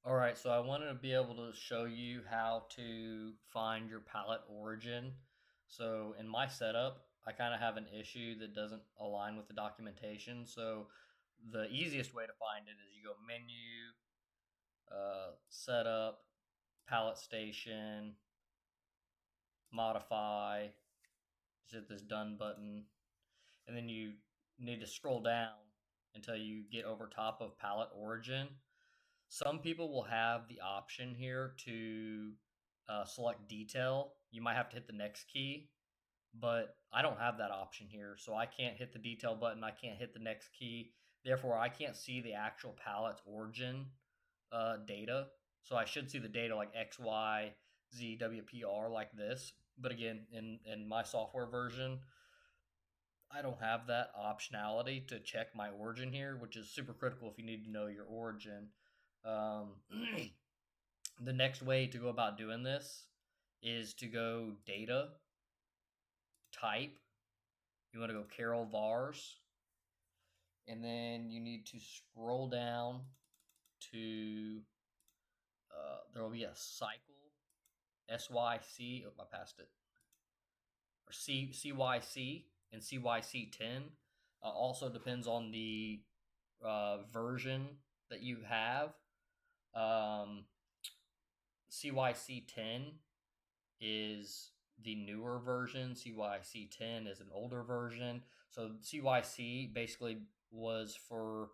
All right, so I wanted to be able to show you how to find your pallet origin. So in my setup, I kind of have an issue that doesn't align with the documentation. So the easiest way to find it is you go menu, setup, pallet station, modify, just hit this done button, and then you need to scroll down until you get over top of pallet origin. Some people will have the option here to select detail. You might have to hit the next key, but I don't have that option here. So I can't hit the detail button. I can't hit the next key. Therefore, I can't see the actual pallet's origin data. So I should see the data like X, Y, Z, W, P, R like this. But again, in my software version, I don't have that optionality to check my origin here, which is super critical if you need to know your origin. Um, the next way to go about doing this is to go data, type. You want to go Carol Vars, and then you need to scroll down to there will be a cycle SYC. Oh, I passed it. Or CYC and CYC10. Also depends on the version that you have. CYC10 is the newer version. CYC10 is an older version. So CYC basically was for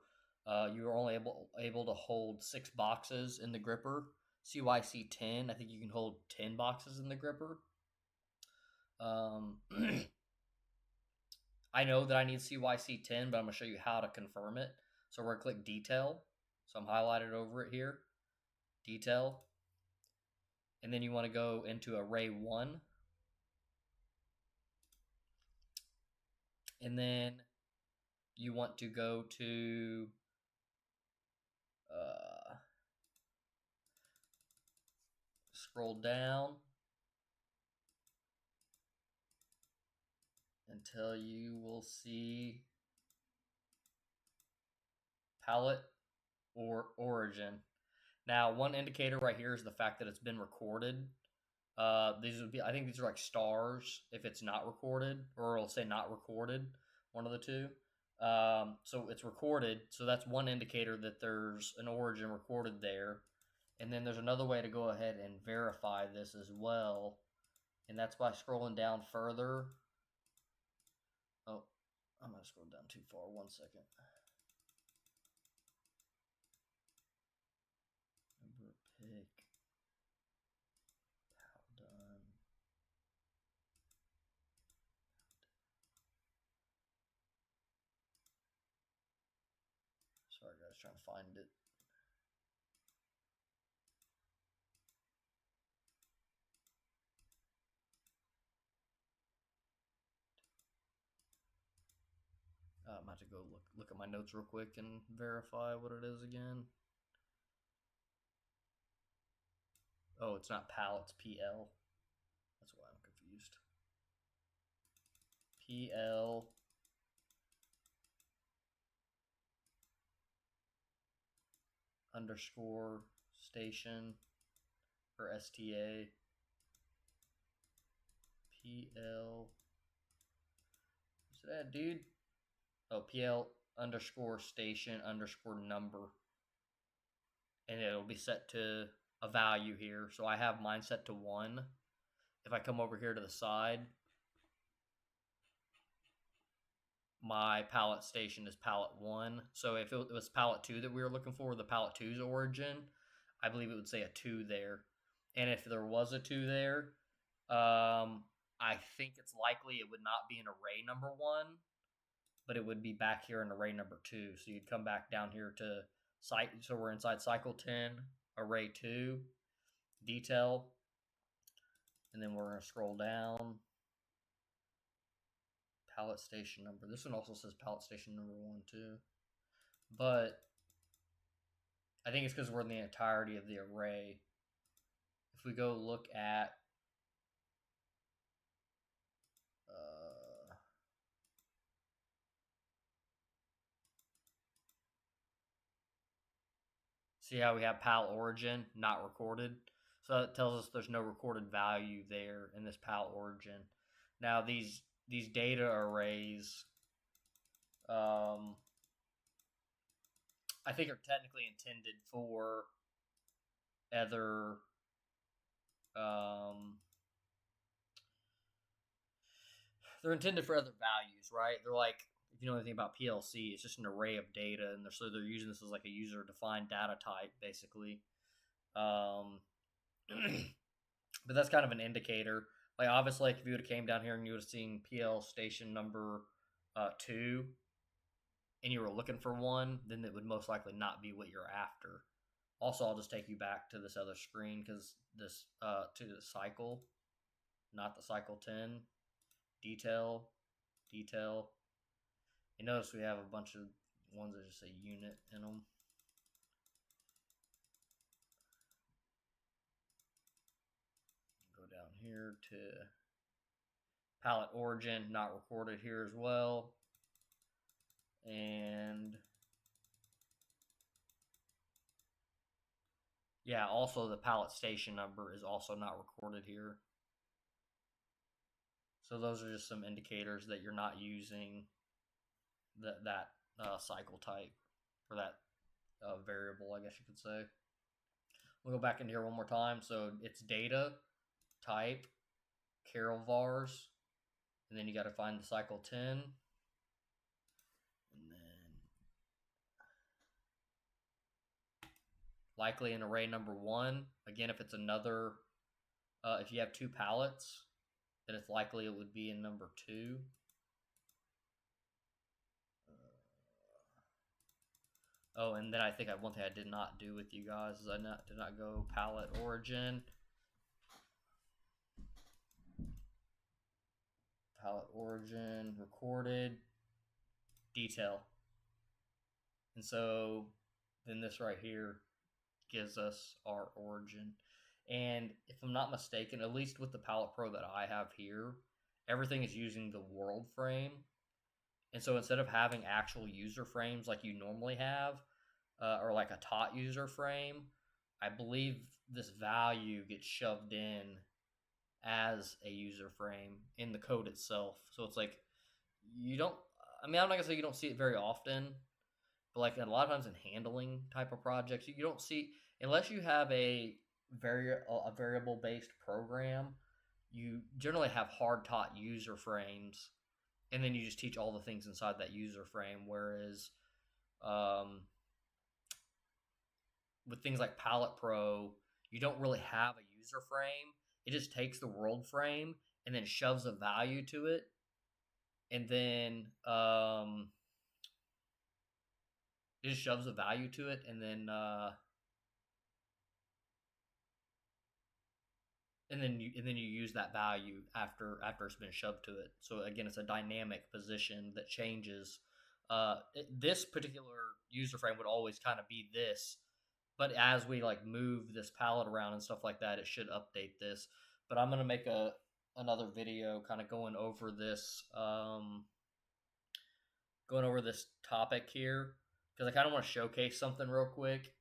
you were only able to hold 6 boxes in the gripper. CYC10, I think you can hold 10 boxes in the gripper. I know that I need CYC10, but I'm going to show you how to confirm it. So we're going to click Detail. So I'm highlighted over it here. Detail. And then you want to go into Array 1. And then you want to go to scroll down until you will see palette or origin. Now, one indicator right here is the fact that it's been recorded. These would be, I think these are like stars if it's not recorded, or it'll say not recorded, one of the two. So it's recorded, so that's one indicator that there's an origin recorded there. And then there's another way to go ahead and verify this as well, and that's by scrolling down further. Oh, I'm going to scroll down too far. 1 second. Number pick. How done. Sorry, guys, trying to find it. I'm about to go look at my notes real quick and verify what it is again. Oh, it's not PAL, it's PL. That's why I'm confused. PL underscore station or STA. PL. What's that, dude? Oh, PL underscore station underscore number. And it'll be set to a value here. So I have mine set to 1. If I come over here to the side, my pallet station is pallet 1. So if it was pallet 2 that we were looking for, the pallet 2's origin, I believe it would say a 2 there. And if there was a 2 there, I think it's likely it would not be in array number 1, but it would be back here in array number 2. So you'd come back down here to site. So we're inside cycle 10, array 2, detail, and then we're going to scroll down. Pallet station number. This one also says pallet station number 1 too. But I think it's because we're in the entirety of the array. If we go look at See how we have pallet origin not recorded? So that tells us there's no recorded value there in this pallet origin. Now these data arrays, I think are technically intended for other, they're intended for other values, right? They're like, if you know anything about PLC, it's just an array of data, and so they're using this as like a user-defined data type, basically. But that's kind of an indicator. Like obviously, like if you would have came down here and you would have seen PL station number 2, and you were looking for one, then it would most likely not be what you're after. Also, I'll just take you back to this other screen because this to the cycle, not the cycle 10. Detail. You notice we have a bunch of ones that just say unit in them. Go down here to pallet origin, not recorded here as well. And yeah, also the pallet station number is also not recorded here. So those are just some indicators that you're not using that cycle type, or that variable, I guess you could say. We'll go back into here one more time. So it's data, type, Carol vars, and then you got to find the cycle 10. And then likely in array number 1. Again, if it's another, if you have 2 pallets, then it's likely it would be in number 2. Oh, and then I think one thing I did not do with you guys is I did not go pallet origin. Pallet origin, recorded, detail. And so then this right here gives us our origin. And if I'm not mistaken, at least with the Pallet Pro that I have here, everything is using the world frame. And so instead of having actual user frames like you normally have, or like a tot user frame, I believe this value gets shoved in as a user frame in the code itself. So it's like, you don't, I mean, I'm not gonna say you don't see it very often, but like a lot of times in handling type of projects, you don't see, unless you have a variable based program, you generally have hard taught user frames, and then you just teach all the things inside that user frame. Whereas with things like Pallet Pro, you don't really have a user frame. It just takes the world frame and then shoves a value to it, and then it just shoves a value to it, and then you use that value after it's been shoved to it. So again, it's a dynamic position that changes. This particular user frame would always kind of be this, but as we like move this palette around and stuff like that, it should update this. But I'm gonna make another video kind of going over this topic here, because I kind of want to showcase something real quick,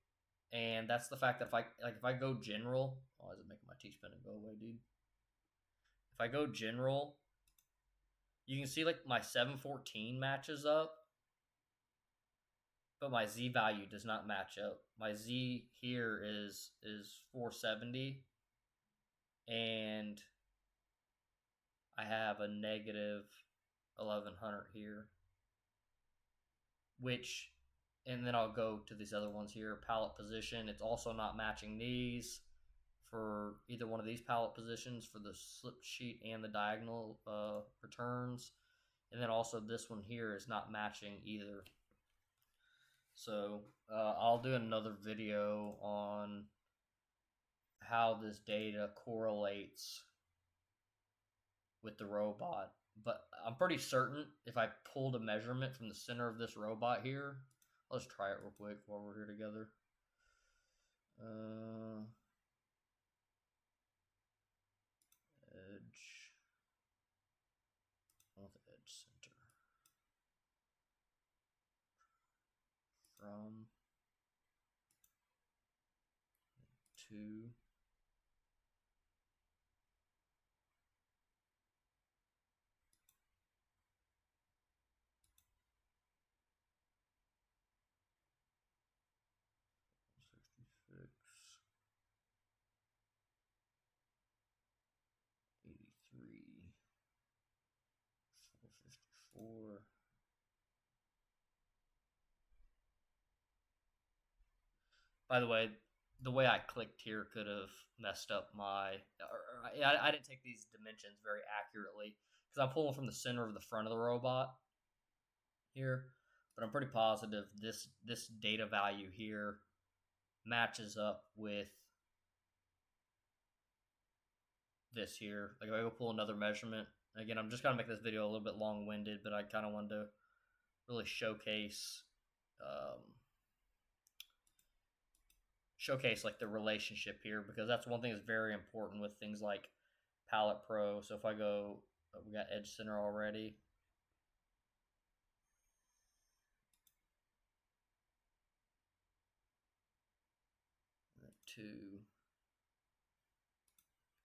and that's the fact that if I go general, why is it making my teach pen go away, dude? If I go general, you can see like my 714 matches up, but my Z value does not match up. My Z here is 470, and I have a negative 1100 here, which, and then I'll go to these other ones here. Pallet position, it's also not matching these for either one of these pallet positions for the slip sheet and the diagonal returns. And then also this one here is not matching either. So I'll do another video on how this data correlates with the robot. But I'm pretty certain if I pulled a measurement from the center of this robot here, let's try it real quick while we're here together. Edge. With edge center. From 2. $83, $454. By the way I clicked here could have messed up my. I didn't take these dimensions very accurately because I'm pulling from the center of the front of the robot here, but I'm pretty positive this data value here matches up with this here. Like if I go pull another measurement, again, I'm just gonna make this video a little bit long-winded, but I kind of wanted to really showcase like the relationship here, because that's one thing that's very important with things like Pallet Pro. So if I go, we got edge center already. To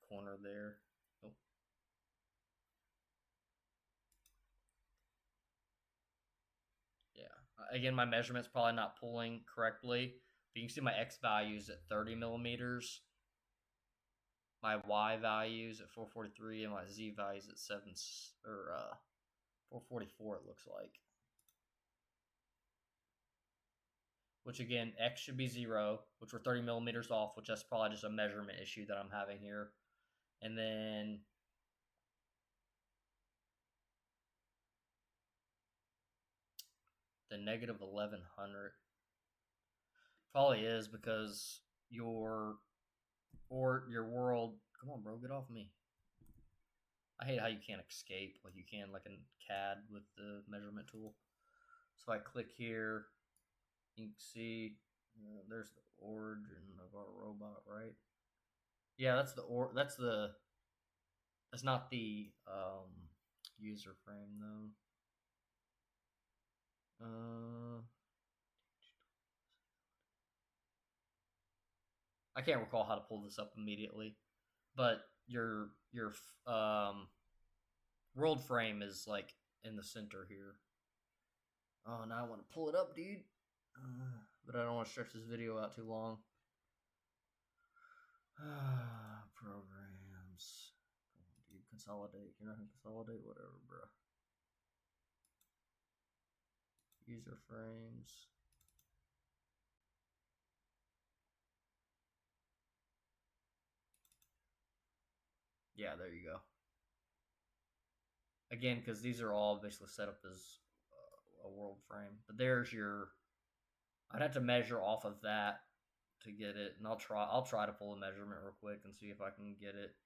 corner there. Oh. Yeah. Again, my measurement's probably not pulling correctly, but you can see my X values at 30 millimeters, my Y values at 443, and my Z values at 444. It looks like. Which again, X should be 0, which we're 30 millimeters off, which that's probably just a measurement issue that I'm having here. And then the negative 1100 probably is because your world. Come on, bro, get off me. I hate how you can't escape like you can like in CAD with the measurement tool. So if I click here, you can see there's the origin of our robot, right? Yeah, that's not the user frame though. I can't recall how to pull this up immediately, but your world frame is like in the center here. Oh, now I want to pull it up, dude. But I don't want to stretch this video out too long. Programs. Come on, dude. Consolidate. You're not going to consolidate? Whatever, bro. User frames. Yeah, there you go. Again, because these are all basically set up as a world frame. But there's your... I'd have to measure off of that to get it, and I'll try to pull a measurement real quick and see if I can get it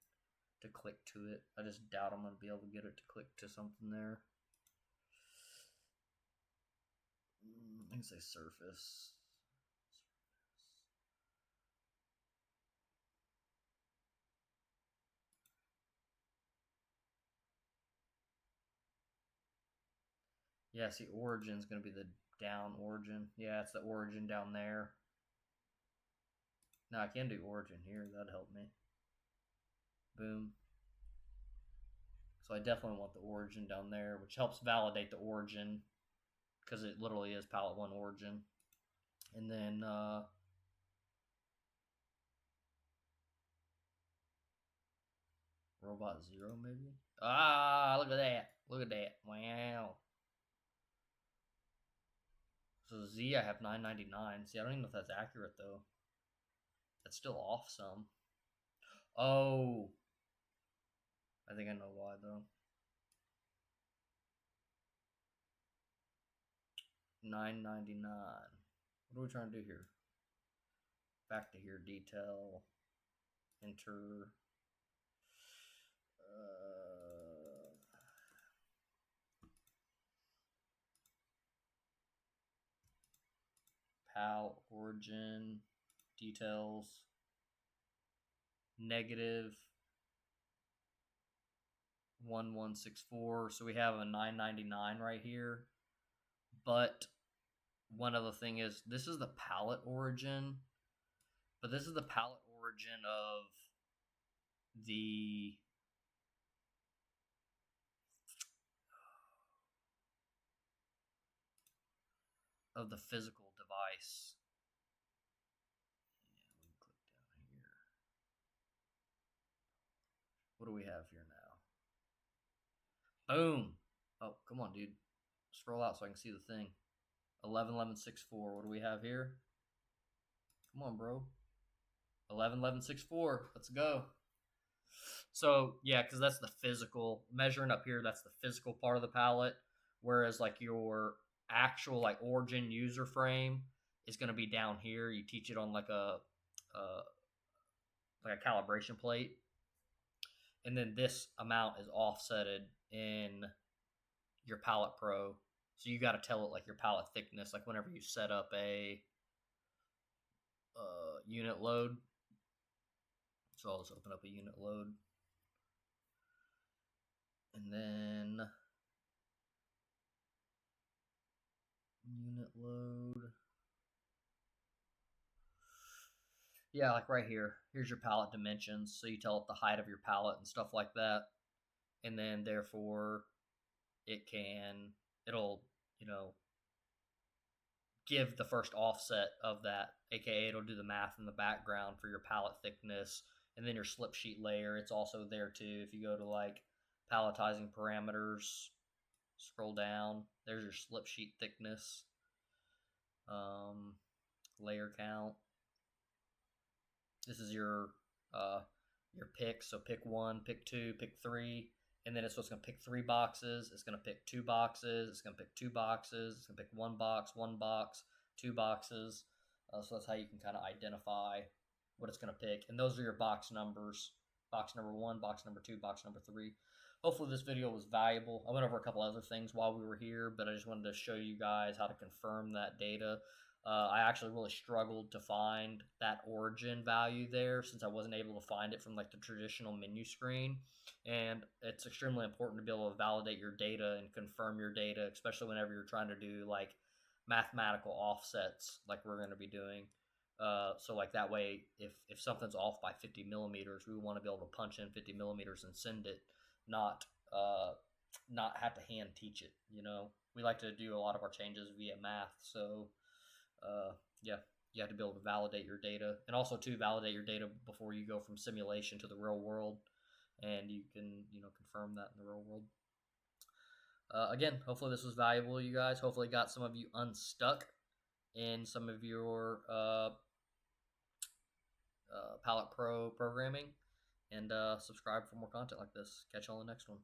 to click to it. I just doubt I'm gonna be able to get it to click to something there. I can say surface. Yeah, see, origin's gonna be the down origin. Yeah, it's the origin down there. Now I can do origin here. That'd help me. Boom. So I definitely want the origin down there, which helps validate the origin because it literally is pallet 1 origin. And then robot 0 maybe. Ah, look at that. Look at that. Wow. So Z I have 999. See, I don't even know if that's accurate though. That's still off some. Oh. I think I know why though. 999. What are we trying to do here? Back to here, detail, enter. PAL origin details negative 1164. So we have a 999 right here. But one other thing is this is the pallet origin, but this is the pallet origin the of the physical device. Yeah, we can click down here. What do we have here now? Boom. Oh, come on, dude. Scroll out so I can see the thing. 111164. What do we have here? Come on, bro. 111164. Let's go. So yeah, because that's the physical measuring up here. That's the physical part of the pallet. Whereas like your actual like origin user frame is going to be down here. You teach it on like a calibration plate, and then this amount is offsetted in your Pallet Pro. So you got to tell it like your pallet thickness, like whenever you set up a unit load. So I'll just open up a unit load, and then unit load. Yeah, like right here. Here's your pallet dimensions. So you tell it the height of your pallet and stuff like that. And then therefore it'll, give the first offset of that, aka it'll do the math in the background for your pallet thickness. And then your slip sheet layer, it's also there too. If you go to like palletizing parameters, scroll down, there's your slip sheet thickness, layer count. This is your picks. So pick 1, pick 2, pick 3, and then it's going to pick 3 boxes. It's going to pick 2 boxes. It's going to pick 2 boxes. It's going to pick 1 box, 2 boxes. So that's how you can kind of identify what it's going to pick. And those are your box numbers. Box number 1, box number 2, box number 3. Hopefully this video was valuable. I went over a couple other things while we were here, but I just wanted to show you guys how to confirm that data. I actually really struggled to find that origin value there since I wasn't able to find it from like the traditional menu screen. And it's extremely important to be able to validate your data and confirm your data, especially whenever you're trying to do like mathematical offsets like we're going to be doing. So like that way, if something's off by 50 millimeters, we want to be able to punch in 50 millimeters and send it, not have to hand teach it. We like to do a lot of our changes via math. So yeah, you have to be able to validate your data, and also to validate your data before you go from simulation to the real world, and you can confirm that in the real world. Again, hopefully this was valuable, you guys. Hopefully got some of you unstuck in some of your Pallet Pro programming, and subscribe for more content like this. Catch you on the next one.